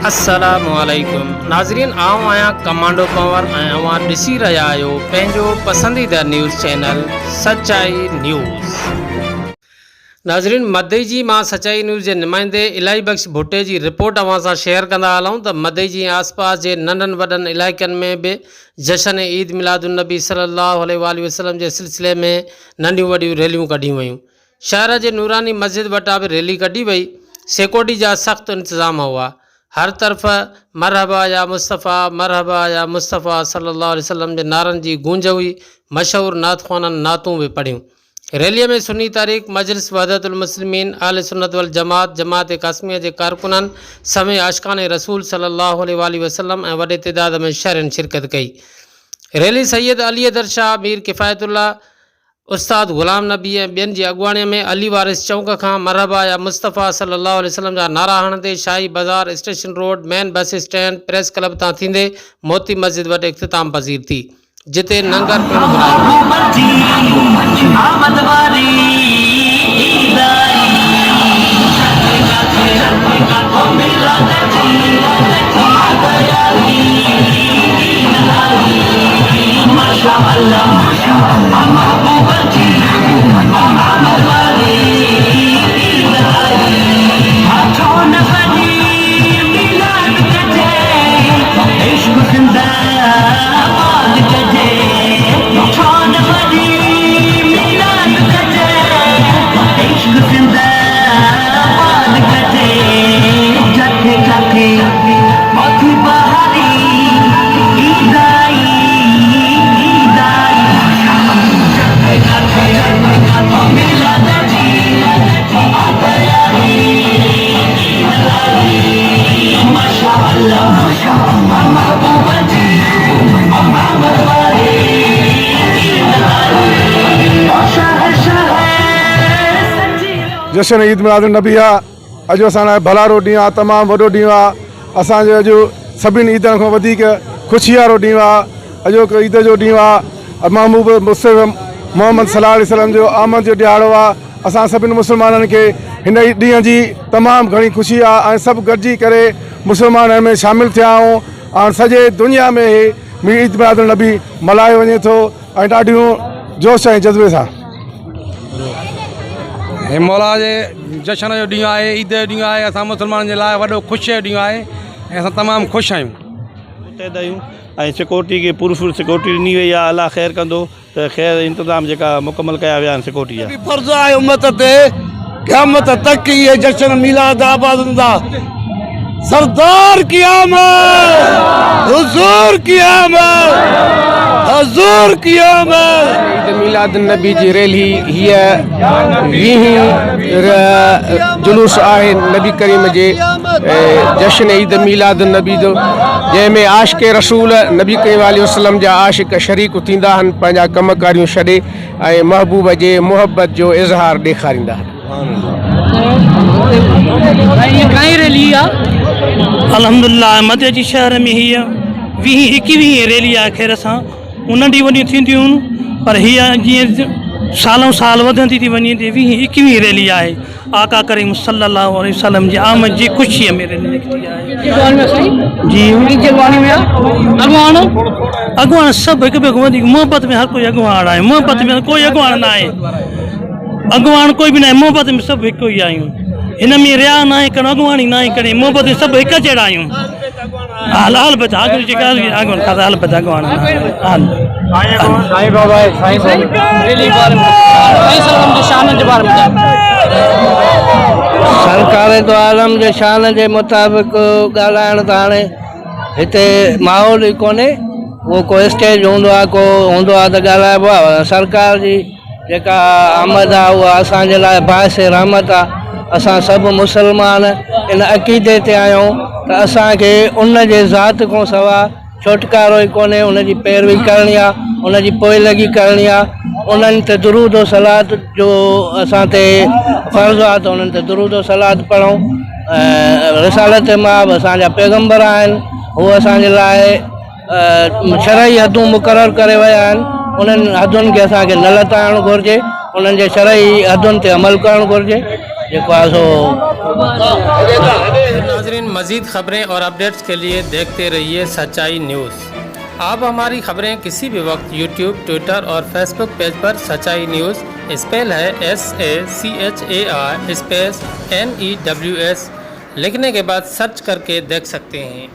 अस्सलामुअलैकुम नाज़रीन, आऊं आहियां कमांडो कंवर ऐं अवां ॾिसी रहिया आहियो पंहिंजो पसंदीदा न्यूज़ चैनल सचाई न्यूज़। नाज़रीन, मदई जी मां सचाई न्यूज़ जे नुमाइंदे इलाही बख़्श भुट्टे जी रिपोर्ट अवां सां शेयर कंदा हलूं त मदई जी आसपास जे नंढनि वॾनि इलाइक़नि में बि जश्न ईद मिलादुन्नबी सल्लल्लाहु अलैहि वसल्लम जे सिलसिले में नंढियूं वॾियूं रैलियूं कढियूं वयूं। शहर जे नूरानी मस्जिद वटां बि रैली कढी वई। सिक्योरिटी जा सख़्त इंतज़ाम हुआ। हर तरफ़ मरहबा या मुस्तफ़ा सल्लल्लाहु अलैहि वसल्लम जे नारनि जी गूंज हुई। मशहूर नातख़्वाननि नातूं भी पढ़ियूं। रैलीअ में सुन्नी तारीख़ मजलिस वहदतुल मुस्लिमीन आले सुन्नत वल जमात कासमिया के कारकुननि समेत आशिक़ाने रसूल सल्लल्लाहु अलैहि वसल्लम ऐं वॾे तइदाद में शहरनि शिरकत कई। रैली सैयद अली दर शाह, मीर किफ़ायतुल्ला, उस्ताद ग़ुलाम नबी ऐं ॿियनि जी अॻुवाणीअ में अली वारिस चौक खां मरहबा या मुस्तफ़ा सल्लल्लाहु अलैहि वसल्लम जा नारा हणंदे शाही बाज़ार, station road, main bus stand, press club तां थींदे मोती मस्जिद वटि इख़्तिताम पज़ीर थी, जिते लंगर जश्न ईद मिलादुन्नबी आहे। अॼु असां लाइ भलारो ॾींहुं आहे, तमामु वॾो ॾींहुं आहे। असांजो अॼु सभिनी ईदनि खां वधीक ख़ुशी वारो ॾींहुं आहे। अॼोको ईद जो ॾींहुं आहे। महबूब मुस्तफ़ा मोहम्मद सल्लल्लाहु अलैहि वसल्लम जो आमद जो ॾियारो आहे। असां सभिनी मुस्लमाननि खे हिन ॾींहं जी तमामु घणी ख़ुशी आहे ऐं सभु गॾिजी करे मुस्लमान में शामिलु थिया आहियूं ऐं सॼे दुनिया में ईद मिलादुन्नबी मल्हायो वञे थो ऐं ॾाढियूं जोश ऐं जज़्बे सां। मौला जे जश्न जो ॾींहुं आहे, ईद जो ॾींहुं आहे। असां मुस्लमाननि जे लाइ वॾो ख़ुशीअ जो ॾींहुं आहे ऐं असां तमामु ख़ुशि आहियूं। मुतहद आहियूं ऐं सिक्योरिटी खे पूरी सिक्योरिटी ॾिनी वई आहे। अलाह ख़ैरु कंदो त ख़ैरु इंतज़ाम जेका मुकमल कया विया आहिनि सिक्योरिटी जा। फर्ज़ आहे उम्मत ते क़यामत तक इहे जश्न मिलाद आबाद हूंदा। सरदार की आमद, हुजूर की आमद, हुजूर की आमद। ईद मिलाद नबी जी रैली हीअ 20 जुलूस आहे नबी करीम जे जश्न ईद मिलाद नबी जो, जंहिंमें आशिक़ रसूल नबी करीम अलैहि वसल्लम जा आशिक़ शरीक थींदा आहिनि, पंहिंजा कमकारियूं छॾे ऐं महबूब जे मुहबत जो इज़हार ॾेखारींदा आहिनि। अल्हम्दुलिल्लाह मदे जी शहर में हीअ 20-21 रैली आख़िर सां नंढी वॾियूं थींदियूं आहिनि, पर हीअ जीअं सालों साल वधंदी थी वञे थी। 20-21 रैली आहे। आका करीम सल्लल्लाहु अलैहि वसल्लम जी आमद जी ख़ुशीअ में रैली निकिती आहे। जी अॻुवान सभु हिक ॿिए खां वधीक मोहबत में हर कोई अॻुवान आहे। मोहबत में कोई अॻुवान न आहे, अॻुवान कोई बि न आहे। मोहबत में सभु हिकु ई आहियूं। हिन में रिया न आहे, कॾहिं अॻुवाणी न आहे, कॾहिं मोहबत में सभु हिकु जहिड़ा आहियूं। हाल बचा सरकार तो आलम जे शान जे मुताबिक़ ॻाल्हाइण त हाणे हिते माहौल ई कोन्हे। उहो को स्टेज हूंदो आहे, को हूंदो आहे त ॻाल्हाइबो आहे। सरकार जी जेका आमद आहे उहा असांजे लाइ बाहिस रहमत आहे। असां सभु मुस्लमान इन अक़ीदे ते आहियूं त असांखे उन जे ज़ात खां सवाइ छुटकारो ई कोन्हे। उनजी पैरवी करणी आहे, उनजी पोइलगी करणी आहे। उन्हनि ते दुरूद और सलात जो असां ते फ़र्ज़ु आहे त उन्हनि ते दुरूद और सलात पढ़ूं। रिसालत मां असांजा पैगम्बर आहिनि, उहे असांजे लाइ शरई हदूं मुक़ररु करे विया आहिनि। उन्हनि हदुनि खे असांखे न लताइणु घुरिजे, उन्हनि जे शरई हदुनि ते अमल करणु घुरिजे। जेको आहे सो नाजरीन मज़ीद खबरें और अपडेट्स के लिए देखते रहिए सच्चाई न्यूज़। आप हमारी खबरें किसी भी वक्त यूट्यूब, ट्विटर और फेसबुक पेज पर सच्चाई न्यूज़ स्पेल है SACHAR स्पेस NEWS लिखने के बाद सर्च करके देख सकते हैं।